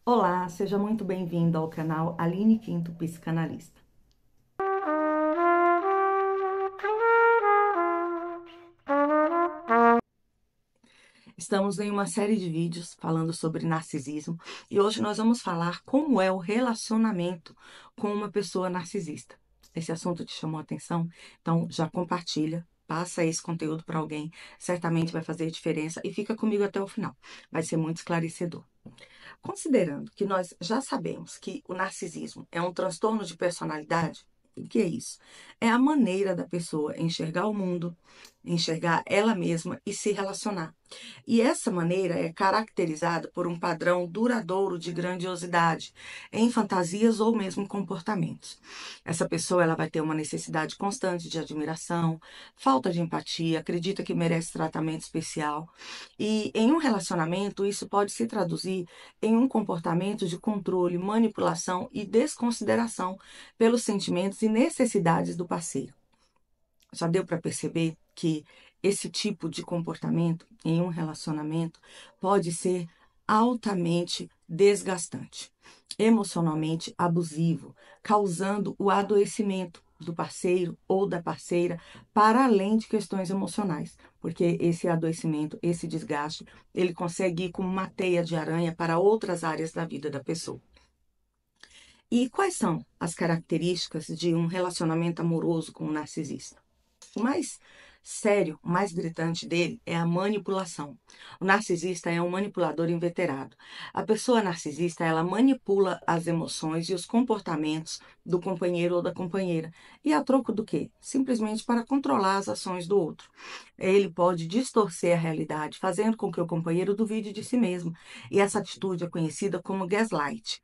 Olá, seja muito bem-vindo ao canal Aline Quinto Psicanalista. Estamos em uma série de vídeos falando sobre narcisismo e hoje nós vamos falar como é o relacionamento com uma pessoa narcisista. Esse assunto te chamou a atenção? Então já compartilha, passa esse conteúdo para alguém, certamente vai fazer diferença e fica comigo até o final. Vai ser muito esclarecedor. Considerando que nós já sabemos que o narcisismo é um transtorno de personalidade, o que é isso? É a maneira da pessoa enxergar o mundo, enxergar ela mesma e se relacionar. E essa maneira é caracterizada por um padrão duradouro de grandiosidade em fantasias ou mesmo comportamentos. Essa pessoa ela vai ter uma necessidade constante de admiração, falta de empatia, acredita que merece tratamento especial. E em um relacionamento, isso pode se traduzir em um comportamento de controle, manipulação e desconsideração pelos sentimentos e necessidades do parceiro. Já deu para perceber que esse tipo de comportamento em um relacionamento pode ser altamente desgastante, emocionalmente abusivo, causando o adoecimento do parceiro ou da parceira, para além de questões emocionais, porque esse adoecimento, esse desgaste, ele consegue ir como uma teia de aranha para outras áreas da vida da pessoa. E quais são as características de um relacionamento amoroso com um narcisista? O mais sério, o mais gritante dele é a manipulação. O narcisista é um manipulador inveterado. A pessoa narcisista, ela manipula as emoções e os comportamentos do companheiro ou da companheira. E a troco do quê? Simplesmente para controlar as ações do outro. Ele pode distorcer a realidade, fazendo com que o companheiro duvide de si mesmo. E essa atitude é conhecida como gaslight.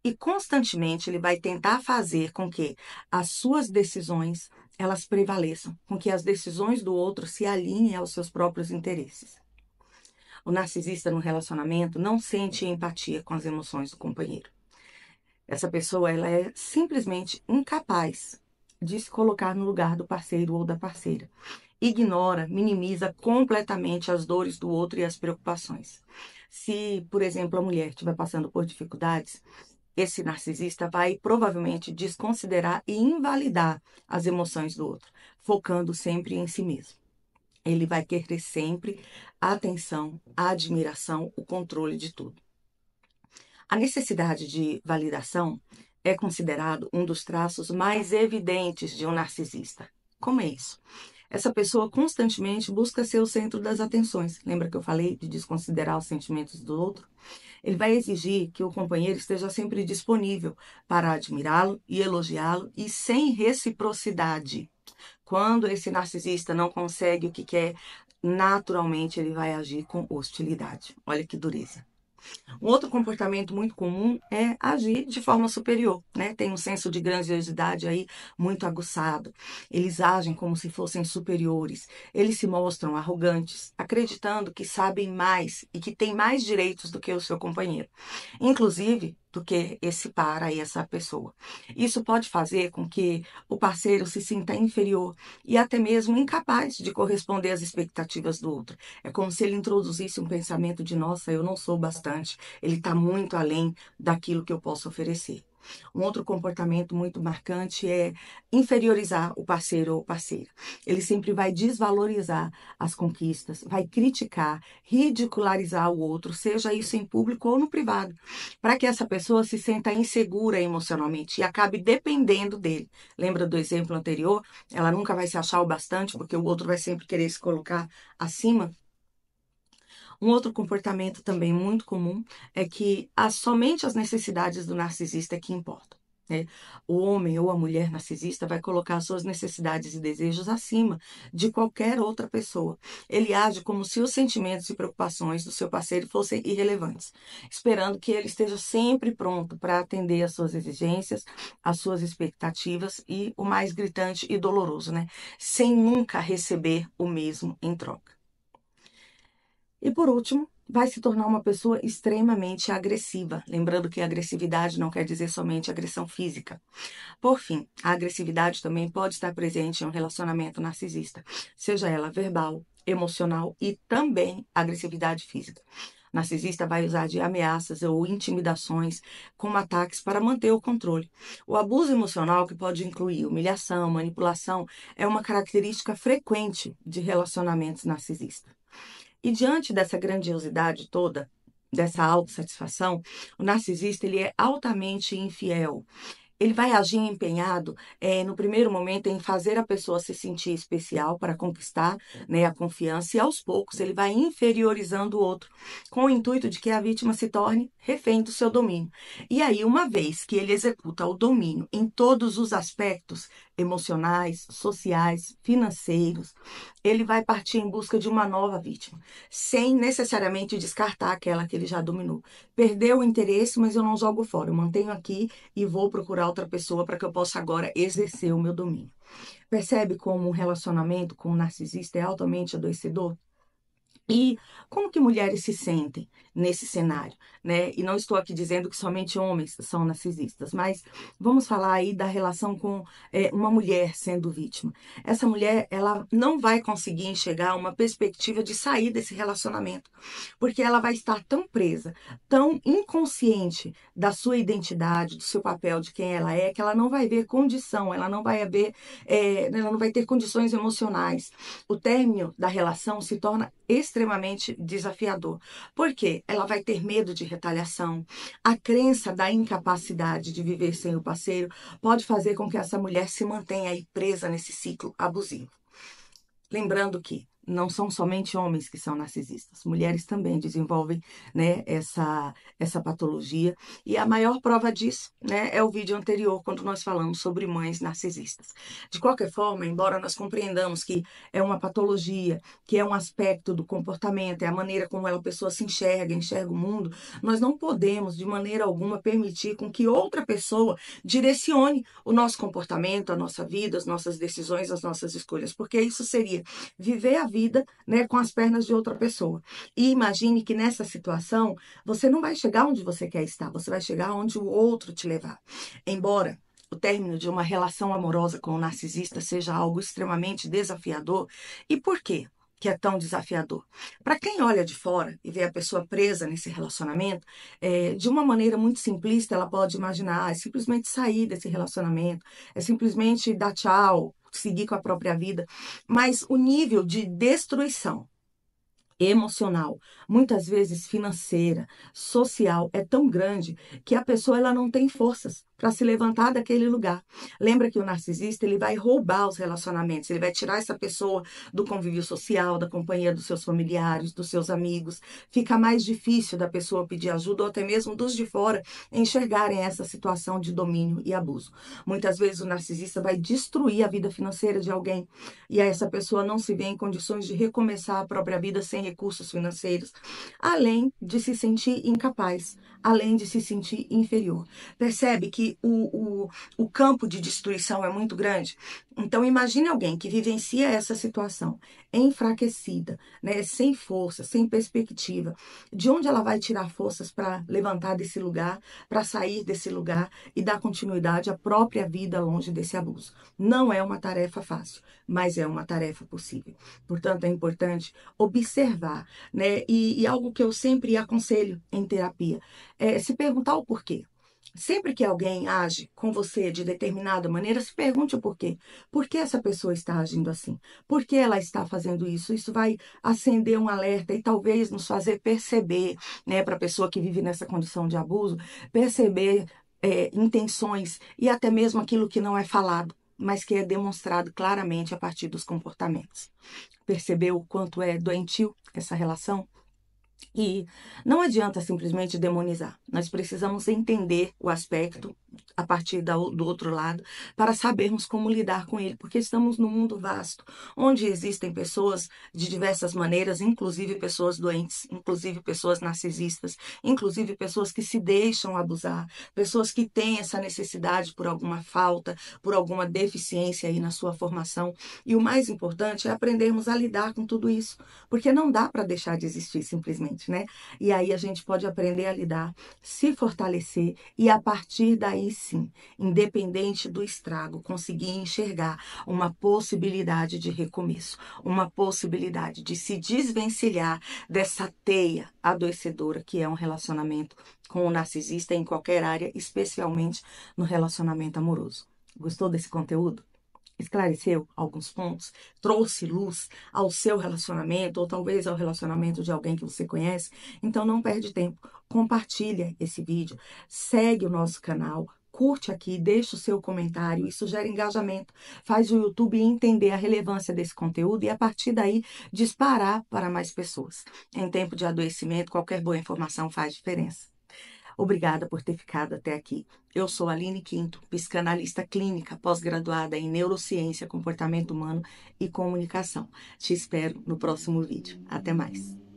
E constantemente ele vai tentar fazer com que as suas decisões elas prevaleçam, com que as decisões do outro se alinhem aos seus próprios interesses. O narcisista no relacionamento não sente empatia com as emoções do companheiro. Essa pessoa ela é simplesmente incapaz de se colocar no lugar do parceiro ou da parceira. Ignora, minimiza completamente as dores do outro e as preocupações. Se, por exemplo, a mulher estiver passando por dificuldades, esse narcisista vai provavelmente desconsiderar e invalidar as emoções do outro, focando sempre em si mesmo. Ele vai querer sempre a atenção, a admiração, o controle de tudo. A necessidade de validação é considerado um dos traços mais evidentes de um narcisista. Como é isso? Essa pessoa constantemente busca ser o centro das atenções. Lembra que eu falei de desconsiderar os sentimentos do outro? Ele vai exigir que o companheiro esteja sempre disponível para admirá-lo e elogiá-lo e sem reciprocidade. Quando esse narcisista não consegue o que quer, naturalmente ele vai agir com hostilidade. Olha que dureza. Um outro comportamento muito comum é agir de forma superior, né? Tem um senso de grandiosidade aí muito aguçado. Eles agem como se fossem superiores. Eles se mostram arrogantes, acreditando que sabem mais e que têm mais direitos do que o seu companheiro, inclusive do que esse par e essa pessoa. Isso pode fazer com que o parceiro se sinta inferior e até mesmo incapaz de corresponder às expectativas do outro. É como se ele introduzisse um pensamento de: nossa, eu não sou bastante, ele está muito além daquilo que eu posso oferecer. Um outro comportamento muito marcante é inferiorizar o parceiro ou parceira. Ele sempre vai desvalorizar as conquistas, vai criticar, ridicularizar o outro, seja isso em público ou no privado, para que essa pessoa se sinta insegura emocionalmente e acabe dependendo dele. Lembra do exemplo anterior? Ela nunca vai se achar o bastante, porque o outro vai sempre querer se colocar acima. Um outro comportamento também muito comum é que somente as necessidades do narcisista é que importam, né? O homem ou a mulher narcisista vai colocar suas necessidades e desejos acima de qualquer outra pessoa. Ele age como se os sentimentos e preocupações do seu parceiro fossem irrelevantes, esperando que ele esteja sempre pronto para atender às suas exigências, às suas expectativas e o mais gritante e doloroso, né? Sem nunca receber o mesmo em troca. E por último, vai se tornar uma pessoa extremamente agressiva. Lembrando que agressividade não quer dizer somente agressão física. Por fim, a agressividade também pode estar presente em um relacionamento narcisista, seja ela verbal, emocional e também agressividade física. narcisista vai usar de ameaças ou intimidações como ataques para manter o controle. O abuso emocional, que pode incluir humilhação, manipulação, é uma característica frequente de relacionamentos narcisistas. E diante dessa grandiosidade toda, dessa autossatisfação, o narcisista ele é altamente infiel. Ele vai agir empenhado, no primeiro momento, em fazer a pessoa se sentir especial para conquistar, né, a confiança, e aos poucos ele vai inferiorizando o outro, com o intuito de que a vítima se torne refém do seu domínio. E aí, uma vez que ele executa o domínio em todos os aspectos emocionais, sociais, financeiros, ele vai partir em busca de uma nova vítima, sem necessariamente descartar aquela que ele já dominou. Perdeu o interesse, mas eu não jogo fora, eu mantenho aqui e vou procurar outra pessoa para que eu possa agora exercer o meu domínio. Percebe como um relacionamento com um narcisista é altamente adoecedor? E como que mulheres se sentem nesse cenário, né? E não estou aqui dizendo que somente homens são narcisistas, mas vamos falar aí da relação com uma mulher sendo vítima. Essa mulher, ela não vai conseguir enxergar uma perspectiva de sair desse relacionamento, porque ela vai estar tão presa, tão inconsciente da sua identidade, do seu papel, de quem ela é, que ela não vai ver condição, ela não vai ver, ela não vai ter condições emocionais. O término da relação se torna extremamente desafiador. Por quê? Ela vai ter medo de retaliação. A crença da incapacidade de viver sem o parceiro pode fazer com que essa mulher se mantenha aí presa nesse ciclo abusivo. Lembrando que não são somente homens que são narcisistas, mulheres também desenvolvem, né, essa patologia. E a maior prova disso, né, é o vídeo anterior, quando nós falamos sobre mães narcisistas. De qualquer forma, embora nós compreendamos que é uma patologia, que é um aspecto do comportamento, é a maneira como a pessoa se enxerga o mundo, nós não podemos, de maneira alguma, permitir com que outra pessoa direcione o nosso comportamento, a nossa vida, as nossas decisões, as nossas escolhas, porque isso seria viver a vida, né, com as pernas de outra pessoa. E imagine que nessa situação você não vai chegar onde você quer estar, você vai chegar onde o outro te levar. Embora o término de uma relação amorosa com o narcisista seja algo extremamente desafiador. E por quê que é tão desafiador? Para quem olha de fora e vê a pessoa presa nesse relacionamento, de uma maneira muito simplista, ela pode imaginar, é simplesmente sair desse relacionamento, é simplesmente dar tchau, seguir com a própria vida. Mas o nível de destruição emocional, muitas vezes financeira, social, é tão grande que a pessoa ela não tem forças para se levantar daquele lugar. Lembra que o narcisista ele vai roubar os relacionamentos, ele vai tirar essa pessoa do convívio social, da companhia dos seus familiares, dos seus amigos. Fica mais difícil da pessoa pedir ajuda ou até mesmo dos de fora enxergarem essa situação de domínio e abuso. Muitas vezes o narcisista vai destruir a vida financeira de alguém e essa pessoa não se vê em condições de recomeçar a própria vida sem recursos financeiros, além de se sentir incapaz, além de se sentir inferior. Percebe que o campo de destruição é muito grande? Então, imagine alguém que vivencia essa situação enfraquecida, né, sem força, sem perspectiva. De onde ela vai tirar forças para levantar desse lugar, para sair desse lugar e dar continuidade à própria vida longe desse abuso? Não é uma tarefa fácil, mas é uma tarefa possível. Portanto, é importante observar, né? E algo que eu sempre aconselho em terapia é se perguntar o porquê. Sempre que alguém age com você de determinada maneira, se pergunte o porquê. Por que essa pessoa está agindo assim? Por que ela está fazendo isso? Isso vai acender um alerta e talvez nos fazer perceber, né, para a pessoa que vive nessa condição de abuso, perceber intenções e até mesmo aquilo que não é falado, mas que é demonstrado claramente a partir dos comportamentos. Percebeu o quanto é doentio essa relação? E não adianta simplesmente demonizar. Nós precisamos entender o aspecto a partir do outro lado para sabermos como lidar com ele, porque estamos num mundo vasto, onde existem pessoas de diversas maneiras, inclusive pessoas doentes, inclusive pessoas narcisistas, inclusive pessoas que se deixam abusar, pessoas que têm essa necessidade por alguma falta, por alguma deficiência aí na sua formação. E o mais importante é aprendermos a lidar com tudo isso, porque não dá para deixar de existir simplesmente, né? E aí a gente pode aprender a lidar, se fortalecer e a partir daí sim sim, independente do estrago, conseguir enxergar uma possibilidade de recomeço, uma possibilidade de se desvencilhar dessa teia adoecedora que é um relacionamento com o narcisista em qualquer área, especialmente no relacionamento amoroso. Gostou desse conteúdo? Esclareceu alguns pontos? Trouxe luz ao seu relacionamento ou talvez ao relacionamento de alguém que você conhece? Então não perde tempo. Compartilha esse vídeo, segue o nosso canal, curte aqui, deixa o seu comentário, isso gera engajamento, faz o YouTube entender a relevância desse conteúdo e a partir daí disparar para mais pessoas. Em tempo de adoecimento, qualquer boa informação faz diferença. Obrigada por ter ficado até aqui. Eu sou Aline Quinto, psicanalista clínica, pós-graduada em neurociência, comportamento humano e comunicação. Te espero no próximo vídeo. Até mais.